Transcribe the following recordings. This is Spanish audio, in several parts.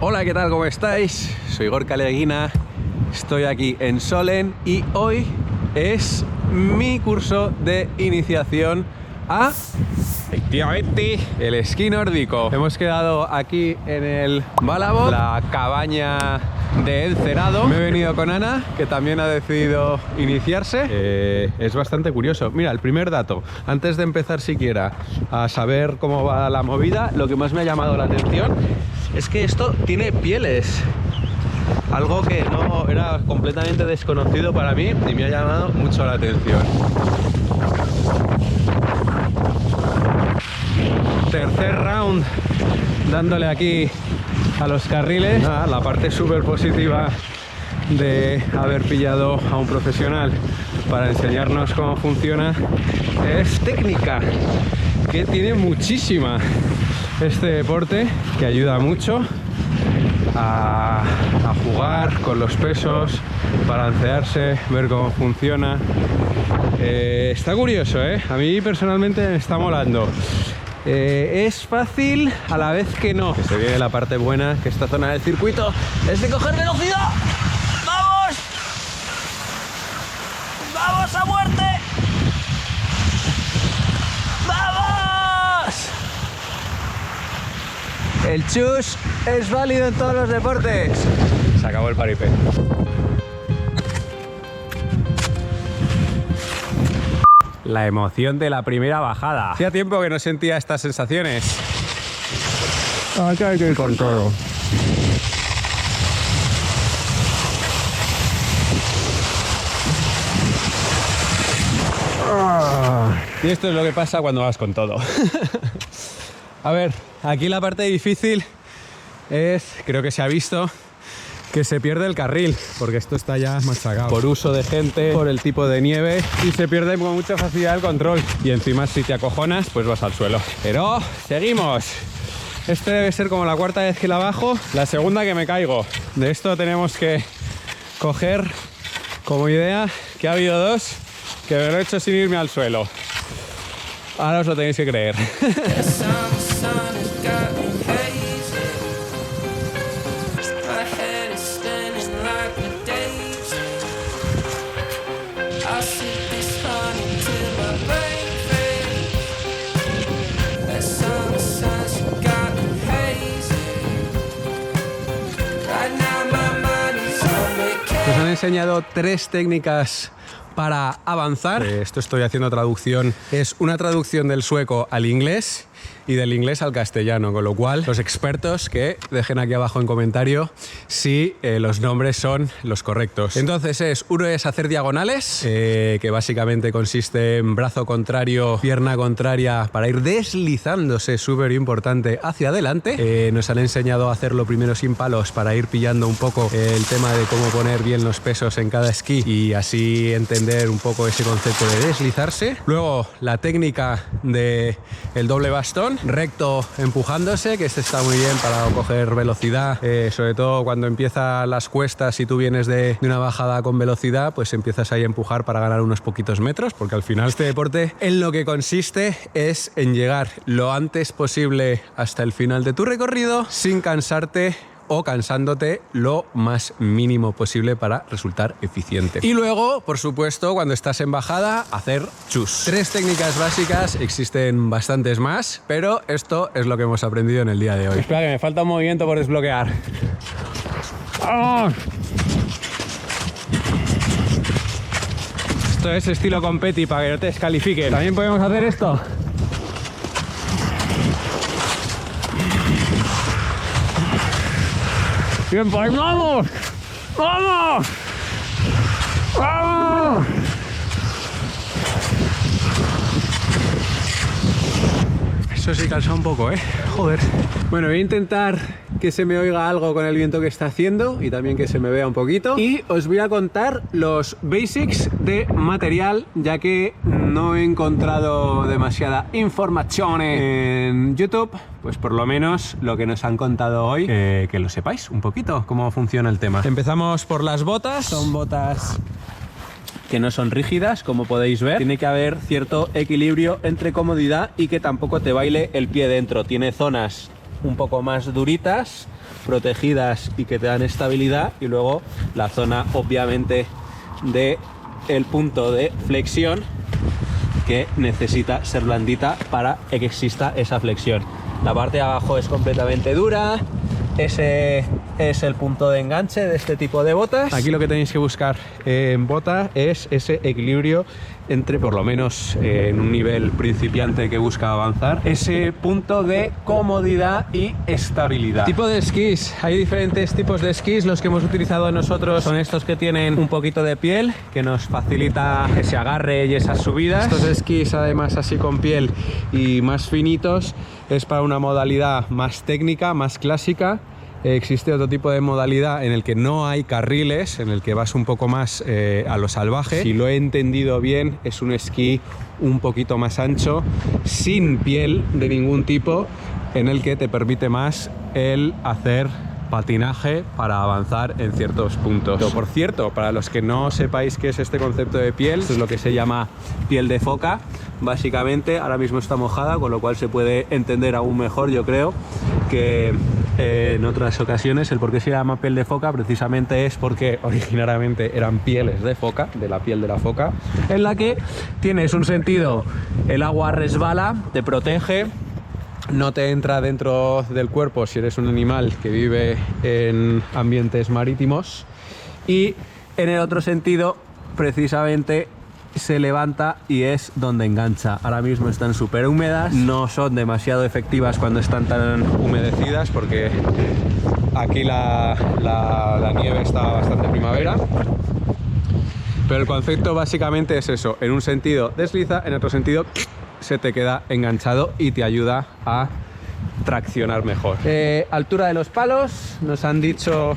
Hola, ¿qué tal? ¿Cómo estáis? Soy Gorka Leguina, estoy aquí en Solent y hoy es mi curso de iniciación a, efectivamente, el esquí nórdico. Hemos quedado aquí en el Bálabo, la cabaña de Encerado. Me he venido con Ana, que también ha decidido iniciarse. Es bastante curioso. Mira, el primer dato, antes de empezar siquiera a saber cómo va la movida, lo que más me ha llamado la atención es que esto tiene pieles. Algo que no era completamente desconocido para mí y me ha llamado mucho la atención. Tercer round dándole aquí a los carriles. Nada, la parte súper positiva de haber pillado a un profesional para enseñarnos cómo funciona es técnica, que tiene muchísima este deporte, que ayuda mucho a jugar con los pesos, balancearse, ver cómo funciona. Está curioso, ¿eh? A mí personalmente me está molando. Es fácil a la vez que no. Que se viene la parte buena, que esta zona del circuito es de coger velocidad. ¡Vamos! ¡Vamos a muerte! ¡Vamos! El chus es válido en todos los deportes. Se acabó el paripé. La emoción de la primera bajada. Hacía tiempo que no sentía estas sensaciones. Aquí hay que ir con todo. Y esto es lo que pasa cuando vas con todo. A ver, aquí la parte difícil es, creo que se ha visto, que se pierde el carril, porque esto está ya machacado por uso de gente, por el tipo de nieve, y se pierde con mucha facilidad el control. Y encima, si te acojonas, pues vas al suelo. Pero seguimos. Este debe ser como la cuarta vez que la bajo, la segunda que me caigo. De esto tenemos que coger como idea que ha habido dos que me lo he hecho sin irme al suelo. Ahora os lo tenéis que creer. Nos han enseñado 3 técnicas para avanzar. Esto estoy haciendo traducción. Es una traducción del sueco al inglés y del inglés al castellano, con lo cual los expertos que dejen aquí abajo en comentario si los nombres son los correctos. Entonces uno es hacer diagonales, que básicamente consiste en brazo contrario, pierna contraria, para ir deslizándose, súper importante, hacia adelante. Nos han enseñado a hacerlo primero sin palos para ir pillando un poco el tema de cómo poner bien los pesos en cada esquí y así entender un poco ese concepto de deslizarse. Luego la técnica de el doble bastón, recto empujándose, que este está muy bien para coger velocidad, sobre todo cuando empiezan las cuestas y tú vienes de una bajada con velocidad, pues empiezas ahí a empujar para ganar unos poquitos metros, porque al final este deporte en lo que consiste es en llegar lo antes posible hasta el final de tu recorrido sin cansarte o cansándote lo más mínimo posible para resultar eficiente. Y luego, por supuesto, cuando estás en bajada, hacer chus. 3 técnicas básicas, existen bastantes más, pero esto es lo que hemos aprendido en el día de hoy. Espera, que me falta un movimiento por desbloquear. ¡Vamos! Esto es estilo competi para que no te descalifiquen. También podemos hacer esto. Bien, pues vamos, vamos, vamos. Eso sí cansa un poco, joder. Bueno, voy a intentar que se me oiga algo con el viento que está haciendo y también que se me vea un poquito. Y os voy a contar los basics de material, ya que no he encontrado demasiada información en YouTube. Pues por lo menos lo que nos han contado hoy, que lo sepáis un poquito cómo funciona el tema. Empezamos por las botas. Son botas que no son rígidas, como podéis ver. Tiene que haber cierto equilibrio entre comodidad y que tampoco te baile el pie dentro. Tiene zonas un poco más duritas, protegidas y que te dan estabilidad, y luego la zona obviamente de el punto de flexión, que necesita ser blandita para que exista esa flexión. La parte de abajo es completamente dura. Ese es el punto de enganche de este tipo de botas. Aquí lo que tenéis que buscar en bota es ese equilibrio entre, por lo menos en un nivel principiante que busca avanzar, ese punto de comodidad y estabilidad. Tipo de esquís. Hay diferentes tipos de esquís. Los que hemos utilizado nosotros son estos que tienen un poquito de piel, que nos facilita ese agarre y esas subidas. Estos esquís, además, así con piel y más finitos, es para una modalidad más técnica, más clásica. Existe otro tipo de modalidad en el que no hay carriles, en el que vas un poco más a lo salvaje. Si lo he entendido bien, es un esquí un poquito más ancho, sin piel de ningún tipo, en el que te permite más el hacer patinaje para avanzar en ciertos puntos. Pero, por cierto, para los que no sepáis qué es este concepto de piel, esto es lo que se llama piel de foca. Básicamente ahora mismo está mojada, con lo cual se puede entender aún mejor, yo creo, que en otras ocasiones. El por qué se llama piel de foca precisamente es porque originariamente eran pieles de foca, de la piel de la foca, en la que tienes un sentido, el agua resbala, te protege, no te entra dentro del cuerpo si eres un animal que vive en ambientes marítimos, y en el otro sentido precisamente se levanta y es donde engancha. Ahora mismo están súper húmedas, no son demasiado efectivas cuando están tan humedecidas, porque aquí la nieve está bastante primavera. Pero el concepto básicamente es eso: en un sentido desliza, en otro sentido se te queda enganchado y te ayuda a traccionar mejor. Altura de los palos, nos han dicho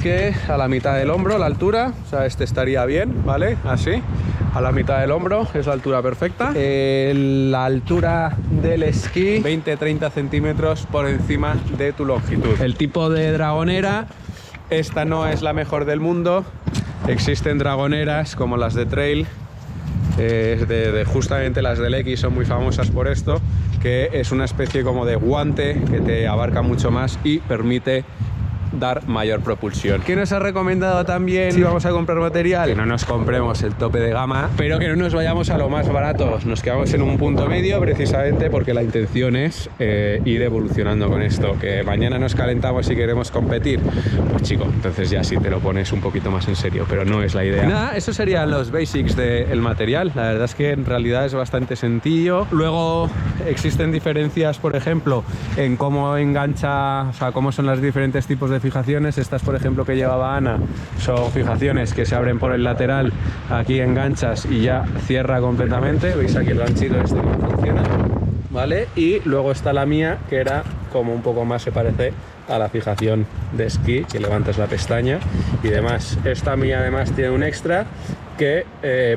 que a la mitad del hombro la altura, o sea, este estaría bien, ¿vale? Así, a la mitad del hombro es la altura perfecta. La altura del esquí, 20-30 centímetros por encima de tu longitud. El tipo de dragonera, esta no es la mejor del mundo. Existen dragoneras como las de trail, justamente las del X son muy famosas por esto, que es una especie como de guante que te abarca mucho más y permite dar mayor propulsión. ¿Qué nos ha recomendado también si vamos a comprar material? Que no nos compremos el tope de gama, pero que no nos vayamos a lo más barato. Nos quedamos en un punto medio, precisamente porque la intención es ir evolucionando con esto. Que mañana nos calentamos y queremos competir, pues chico, entonces ya sí te lo pones un poquito más en serio, pero no es la idea. Nada, esos serían los basics del material. La verdad es que en realidad es bastante sencillo. Luego existen diferencias, por ejemplo, en cómo engancha, o sea, cómo son los diferentes tipos de fijaciones. Estas, por ejemplo, que llevaba Ana, son fijaciones que se abren por el lateral, aquí enganchas y ya cierra completamente. Veis aquí el ganchito este que funciona, ¿vale? Y luego está la mía, que era como un poco más, se parece a la fijación de esquí, que levantas la pestaña y demás. Esta mía además tiene un extra que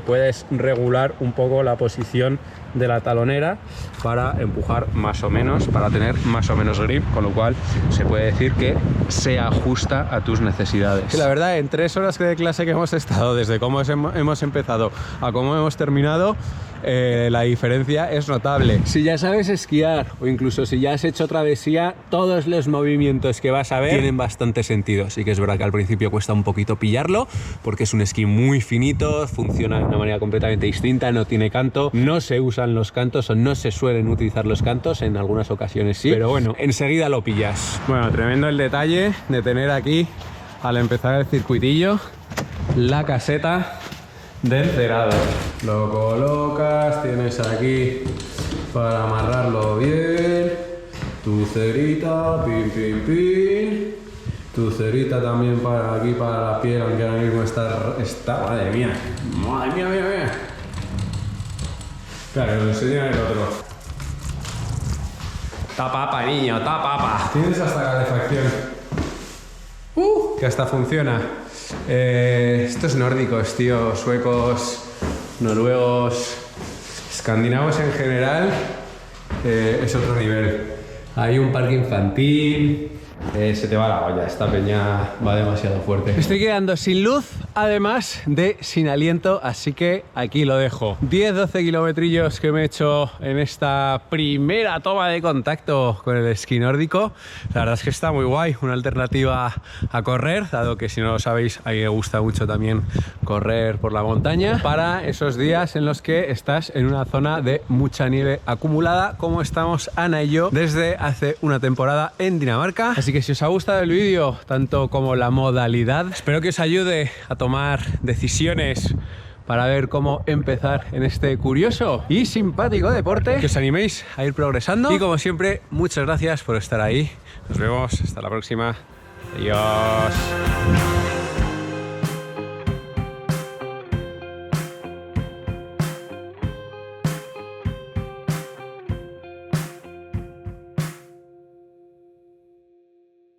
puedes regular un poco la posición de la talonera para empujar más o menos, para tener más o menos grip, con lo cual se puede decir que se ajusta a tus necesidades. Y la verdad, en 3 horas de clase que hemos estado, desde cómo hemos empezado a cómo hemos terminado, la diferencia es notable. Si ya sabes esquiar, o incluso si ya has hecho travesía, todos los movimientos que vas a ver tienen bastante sentido. Sí que es verdad que al principio cuesta un poquito pillarlo, porque es un esquí muy finito, funciona de una manera completamente distinta, no tiene canto, no se usan los cantos o no se suelen utilizar los cantos, en algunas ocasiones sí, pero bueno, enseguida lo pillas. Bueno, tremendo el detalle de tener aquí, al empezar el circuitillo, la caseta del cerado. Lo colocas, tienes aquí para amarrarlo bien, tu cerita, pin, pin, pin, tu cerita también para aquí, para la piel, aunque ahora mismo está madre mía, mía. Claro, lo enseña el otro. Está papa, niño, está papa. Tienes hasta calefacción. Que hasta funciona. Estos nórdicos, tío, suecos, noruegos, escandinavos en general, es otro nivel. Hay un parque infantil, se te va la olla, esta peña va demasiado fuerte. Estoy quedando sin luz, además de sin aliento, así que aquí lo dejo. 10-12 kilometrillos que me he hecho en esta primera toma de contacto con el esquí nórdico. La verdad es que está muy guay, una alternativa a correr, dado que si no lo sabéis, a mí me gusta mucho también correr por la montaña, para esos días en los que estás en una zona de mucha nieve acumulada, como estamos Ana y yo desde hace una temporada en Dinamarca. Así que si os ha gustado el vídeo, tanto como la modalidad, espero que os ayude a tomar decisiones para ver cómo empezar en este curioso y simpático deporte, que os animéis a ir progresando. Y como siempre, muchas gracias por estar ahí. Nos vemos, hasta la próxima. Adiós.